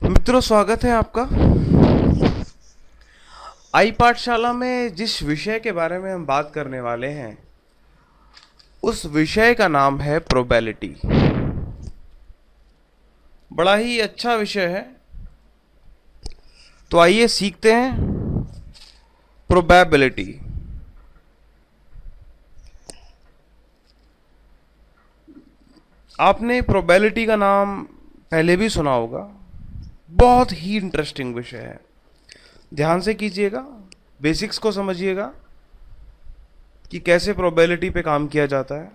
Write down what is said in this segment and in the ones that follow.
मित्रों, स्वागत है आपका। आई पाठशाला में जिस विषय के बारे में हम बात करने वाले हैं उस विषय का नाम है प्रोबेबिलिटी। बड़ा ही अच्छा विषय है, तो आइए सीखते हैं प्रोबेबिलिटी। आपने प्रोबेबिलिटी का नाम पहले भी सुना होगा। बहुत ही इंटरेस्टिंग विषय है। ध्यान से कीजिएगा, बेसिक्स को समझिएगा कि कैसे प्रोबेबिलिटी पे काम किया जाता है।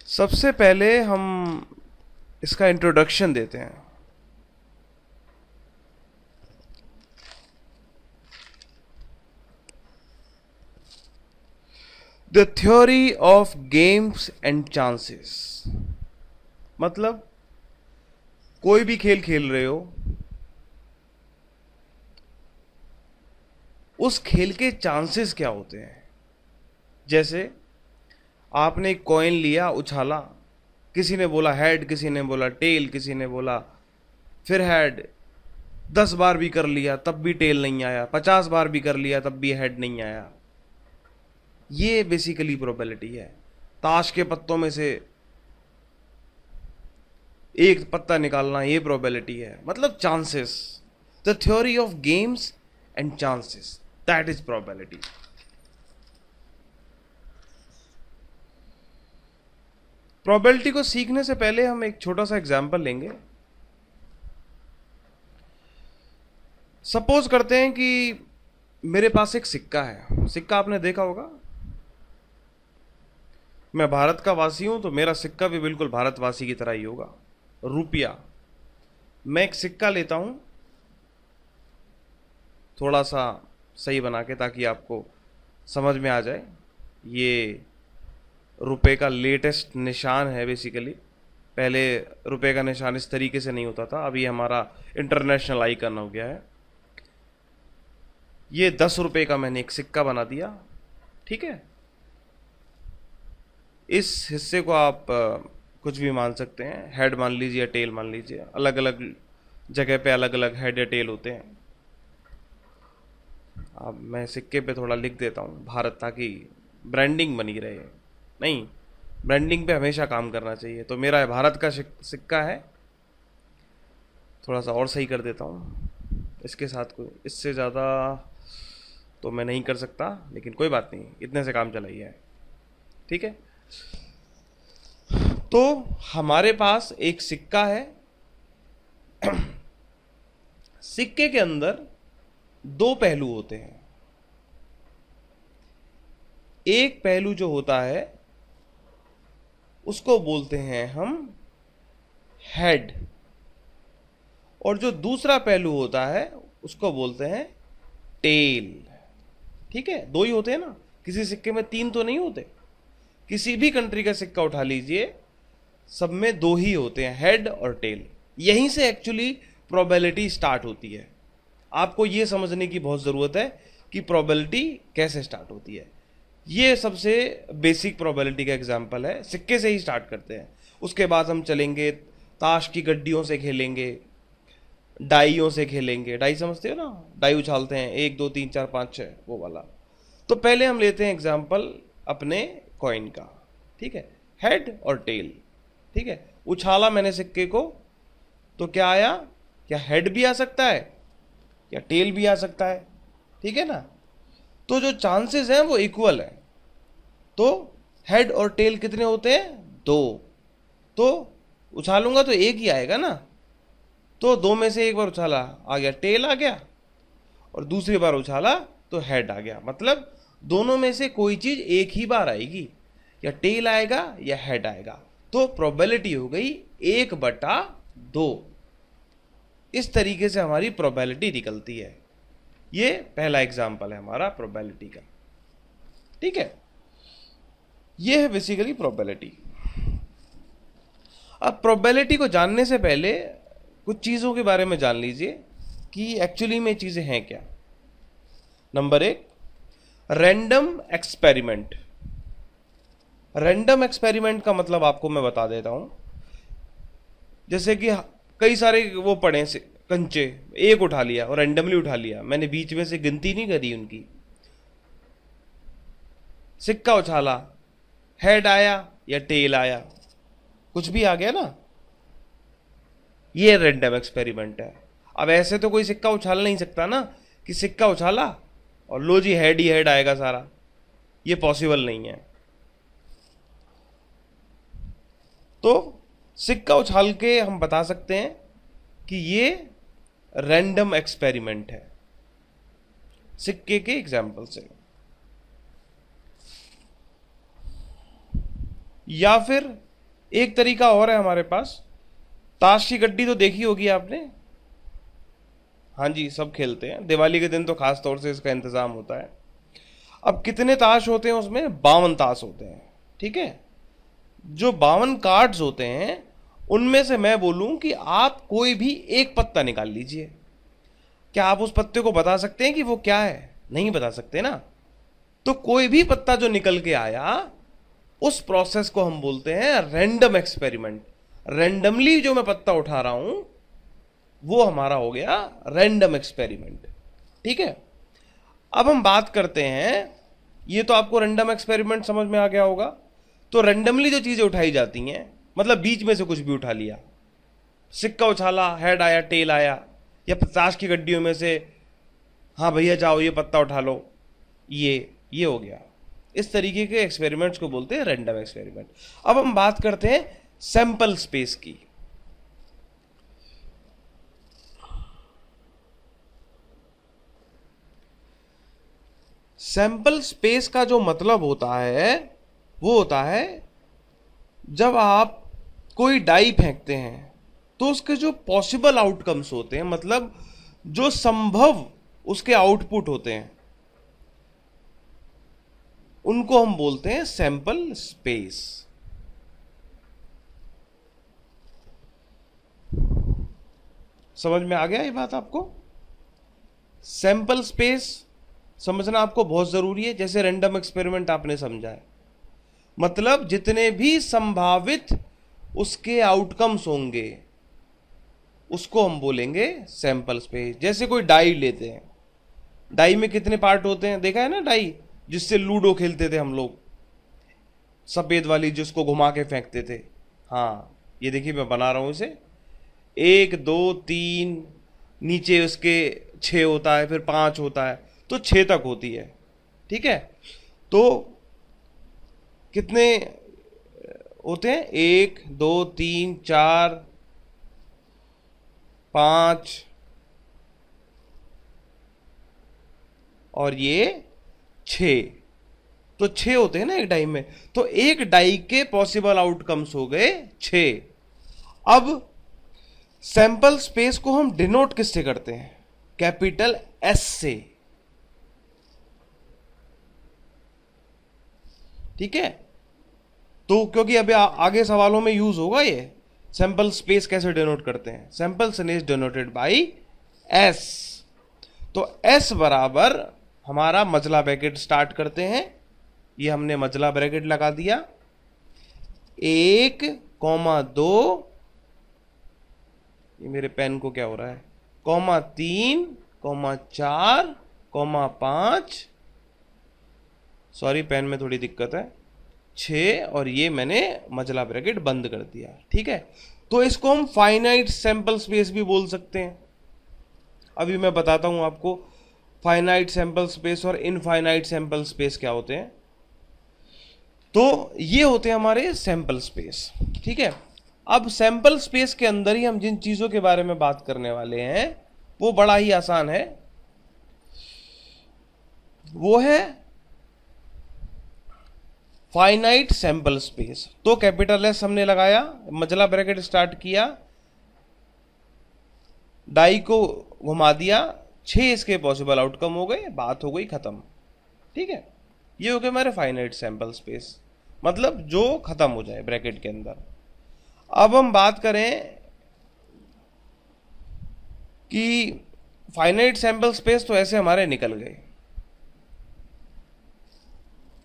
सबसे पहले हम इसका इंट्रोडक्शन देते हैं। The theory of games and chances, मतलब कोई भी खेल खेल रहे हो, उस खेल के चांसेस क्या होते हैं। जैसे आपने एक कॉइन लिया, उछाला, किसी ने बोला हेड, किसी ने बोला टेल, किसी ने बोला फिर हेड। 10 बार भी कर लिया तब भी टेल नहीं आया, 50 बार भी कर लिया तब भी हेड नहीं आया। ये बेसिकली प्रोबेबिलिटी है। ताश के पत्तों में से एक पत्ता निकालना, ये प्रोबेबिलिटी है। मतलब chances, the theory of games and chances, that is probability. Probability को सीखने से पहले हम एक छोटा सा एग्जांपल लेंगे। सपोज करते हैं कि मेरे पास एक सिक्का है। सिक्का आपने देखा होगा। मैं भारत का वासी हूं तो मेरा सिक्का भी बिल्कुल भारतवासी की तरह ही होगा। रुपया, मैं एक सिक्का लेता हूं, थोड़ा सा सही बना के ताकि आपको समझ में आ जाए। ये रुपए का लेटेस्ट निशान है बेसिकली। पहले रुपए का निशान इस तरीके से नहीं होता था, अभी हमारा इंटरनेशनल आइकन हो गया है। ये 10 रुपए का मैंने एक सिक्का बना दिया, ठीक है। इस हिस्से को आप कुछ भी मान सकते हैं, हेड मान लीजिए या टेल मान लीजिए। अलग अलग जगह पे अलग अलग हेड या टेल होते हैं। अब मैं सिक्के पे थोड़ा लिख देता हूँ भारत, ताकि ब्रांडिंग बनी रहे। नहीं, ब्रांडिंग पे हमेशा काम करना चाहिए। तो मेरा भारत का सिक्का है। थोड़ा सा और सही कर देता हूँ इसके साथ, कोई इससे ज़्यादा तो मैं नहीं कर सकता, लेकिन कोई बात नहीं, इतने से काम चलाइए, ठीक है। तो हमारे पास एक सिक्का है। सिक्के के अंदर 2 पहलू होते हैं। एक पहलू जो होता है उसको बोलते हैं हम हेड, और जो दूसरा पहलू होता है उसको बोलते हैं टेल, ठीक है। 2 ही होते हैं ना, किसी सिक्के में 3 तो नहीं होते। किसी भी कंट्री का सिक्का उठा लीजिए, सब में 2 ही होते हैं, हेड और टेल। यहीं से एक्चुअली प्रोबेबिलिटी स्टार्ट होती है। आपको यह समझने की बहुत ज़रूरत है कि प्रोबेबिलिटी कैसे स्टार्ट होती है। ये सबसे बेसिक प्रोबेबिलिटी का एग्जांपल है। सिक्के से ही स्टार्ट करते हैं, उसके बाद हम चलेंगे, ताश की गड्डियों से खेलेंगे, डाइयों से खेलेंगे। डाई समझते हो ना, डाई उछालते हैं, 1 2 3 4 5 6, वो वाला। तो पहले हम लेते हैं एग्जांपल अपने कॉइन का, ठीक है। हेड और टेल, ठीक है। उछाला मैंने सिक्के को, तो क्या आया? क्या हेड भी आ सकता है, या टेल भी आ सकता है, ठीक है ना। तो जो चांसेस हैं वो इक्वल है। तो हेड और टेल कितने होते हैं? 2। तो उछालूंगा तो एक ही आएगा ना। तो 2 में से एक बार उछाला, आ गया टेल आ गया, और दूसरी बार उछाला तो हेड आ गया। मतलब दोनों में से कोई चीज एक ही बार आएगी, या टेल आएगा या हेड आएगा। तो प्रोबेबिलिटी हो गई 1/2। इस तरीके से हमारी प्रोबेबिलिटी निकलती है। ये पहला एग्जाम्पल है हमारा प्रोबेबिलिटी का, ठीक है। ये है बेसिकली प्रोबेबिलिटी। अब प्रोबेबिलिटी को जानने से पहले कुछ चीज़ों के बारे में जान लीजिए कि एक्चुअली में चीज़ें हैं क्या। Number 1, random experiment. Random experiment का मतलब आपको मैं बता देता हूं। जैसे कि कई सारे वो पड़े कंचे, एक उठा लिया और रैंडमली उठा लिया, मैंने बीच में से गिनती नहीं करी उनकी। सिक्का उछाला, हेड आया या टेल आया, कुछ भी आ गया ना, ये रैंडम एक्सपेरिमेंट है। अब ऐसे तो कोई सिक्का उछाल नहीं सकता ना कि सिक्का उछाला और लो जी हेड ही हेड आएगा सारा, ये पॉसिबल नहीं है। तो सिक्का उछाल के हम बता सकते हैं कि ये रैंडम एक्सपेरिमेंट है, सिक्के के एग्जाम्पल से। या फिर एक तरीका और है हमारे पास, ताश की गड्डी तो देखी होगी आपने, हाँ जी सब खेलते हैं, दिवाली के दिन तो खास तौर से इसका इंतजाम होता है। अब कितने ताश होते हैं उसमें? 52 ताश होते हैं, ठीक है। जो 52 कार्ड्स होते हैं उनमें से मैं बोलूं कि आप कोई भी एक पत्ता निकाल लीजिए, क्या आप उस पत्ते को बता सकते हैं कि वो क्या है? नहीं बता सकते ना। तो कोई भी पत्ता जो निकल के आया, उस प्रोसेस को हम बोलते हैं रैंडम एक्सपेरिमेंट। रैंडमली जो मैं पत्ता उठा रहा हूं वो हमारा हो गया रैंडम एक्सपेरिमेंट, ठीक है। अब हम बात करते हैं, ये तो आपको रैंडम एक्सपेरिमेंट समझ में आ गया होगा। तो रैंडमली जो चीजें उठाई जाती हैं, मतलब बीच में से कुछ भी उठा लिया, सिक्का उछाला, हेड आया टेल आया, या 50 की गड्डियों में से हाँ भैया जाओ ये पत्ता उठा लो, ये हो गया। इस तरीके के एक्सपेरिमेंट्स को बोलते हैं रैंडम एक्सपेरिमेंट। अब हम बात करते हैं सैंपल स्पेस की। सैंपल स्पेस का जो मतलब होता है वो होता है जब आप कोई डाई फेंकते हैं तो उसके जो पॉसिबल आउटकम्स होते हैं, मतलब जो संभव उसके आउटपुट होते हैं, उनको हम बोलते हैं सैंपल स्पेस। समझ में आ गया ये बात आपको? सैंपल स्पेस समझना आपको बहुत जरूरी है, जैसे रैंडम एक्सपेरिमेंट आपने समझा है। मतलब जितने भी संभावित उसके आउटकम्स होंगे उसको हम बोलेंगे सैंपल स्पेस। जैसे कोई डाई लेते हैं, डाई में कितने पार्ट होते हैं देखा है ना, डाई जिससे लूडो खेलते थे हम लोग, सफेद वाली जिसको घुमा के फेंकते थे। हाँ ये देखिए मैं बना रहा हूं इसे, 1 2 3, नीचे उसके 6 होता है, फिर 5 होता है, तो 6 तक होती है, ठीक है। तो कितने होते हैं? 1 2 3 4 5 और ये 6, तो 6 होते हैं ना एक डाई में। तो एक डाई के पॉसिबल आउटकम्स हो गए 6। अब सैंपल स्पेस को हम डिनोट किससे करते हैं? कैपिटल एस से, ठीक है। तो क्योंकि अभी आगे सवालों में यूज होगा ये, सैंपल स्पेस कैसे डिनोट करते हैं? Sample space denoted by S. तो एस बराबर हमारा मजला ब्रैकेट स्टार्ट करते हैं, ये हमने मजला ब्रैकेट लगा दिया, 1 2, ये मेरे पेन को क्या हो रहा है, 3 4 5, सॉरी पेन में थोड़ी दिक्कत है, 6, और ये मैंने मजला ब्रैकेट बंद कर दिया, ठीक है। तो इसको हम फाइनाइट सैंपल स्पेस भी बोल सकते हैं। अभी मैं बताता हूं आपको फाइनाइट सैंपल स्पेस और इनफाइनाइट सैंपल स्पेस क्या होते हैं। तो ये होते हैं हमारे सैंपल स्पेस, ठीक है। अब सैंपल स्पेस के अंदर ही हम जिन चीजों के बारे में बात करने वाले हैं वो बड़ा ही आसान है, वो है फाइनाइट सैंपल स्पेस। तो कैपिटल एस हमने लगाया, मजला ब्रैकेट स्टार्ट किया, डाई को घुमा दिया, 6 इसके पॉसिबल आउटकम हो गए, बात हो गई खत्म, ठीक है। ये हो गया हमारे फाइनाइट सैंपल स्पेस, मतलब जो खत्म हो जाए ब्रैकेट के अंदर। अब हम बात करें कि फाइनाइट सैंपल स्पेस तो ऐसे हमारे निकल गए।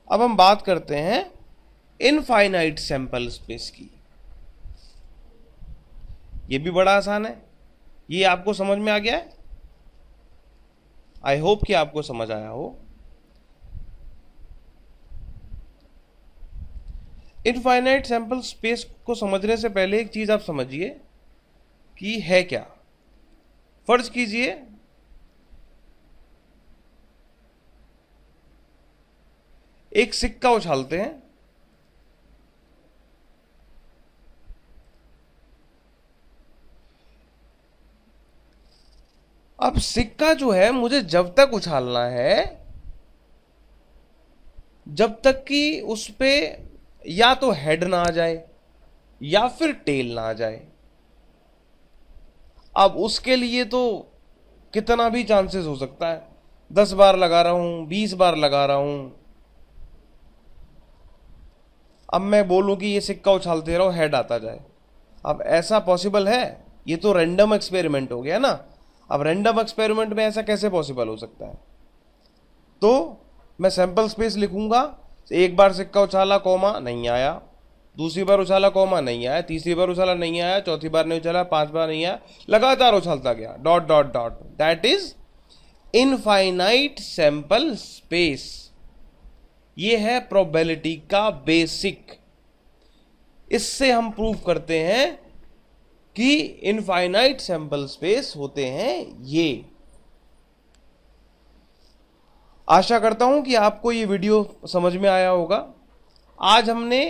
अब हम बात करते हैं इनफाइनाइट सैंपल स्पेस की। ये भी बड़ा आसान है। ये आपको समझ में आ गया है? आई होप कि आपको समझ आया हो। इनफाइनाइट सैंपल स्पेस को समझने से पहले एक चीज आप समझिए कि है क्या। फर्ज कीजिए एक सिक्का उछालते हैं, अब सिक्का जो है मुझे जब तक उछालना है जब तक कि उस पे या तो हेड ना आ जाए या फिर टेल ना आ जाए। अब उसके लिए तो कितना भी चांसेस हो सकता है, 10 बार लगा रहा हूं, 20 बार लगा रहा हूं। अब मैं बोलूं कि ये सिक्का उछालते रहो, हेड आता जाए, अब ऐसा पॉसिबल है? ये तो रैंडम एक्सपेरिमेंट हो गया ना। अब रैंडम एक्सपेरिमेंट में ऐसा कैसे पॉसिबल हो सकता है? तो मैं सैंपल स्पेस लिखूंगा, एक बार सिक्का उछाला कॉमा नहीं आया, दूसरी बार उछाला कॉमा नहीं आया, तीसरी बार उछाला नहीं आया, चौथी बार नहीं उछाला, 5 बार नहीं आया, लगातार उछालता गया, dot dot dot. That is infinite sample space. ये है प्रोबेबिलिटी का बेसिक। इससे हम प्रूव करते हैं कि इनफाइनाइट सैंपल स्पेस होते हैं ये। आशा करता हूं कि आपको ये वीडियो समझ में आया होगा। आज हमने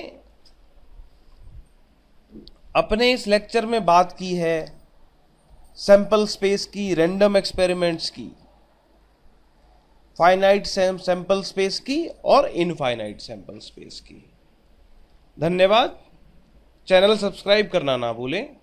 अपने इस लेक्चर में बात की है सैंपल स्पेस की, रैंडम एक्सपेरिमेंट्स की, फाइनाइट सैंपल स्पेस की और इनफाइनाइट सैंपल स्पेस की। धन्यवाद। चैनल सब्सक्राइब करना ना भूलें।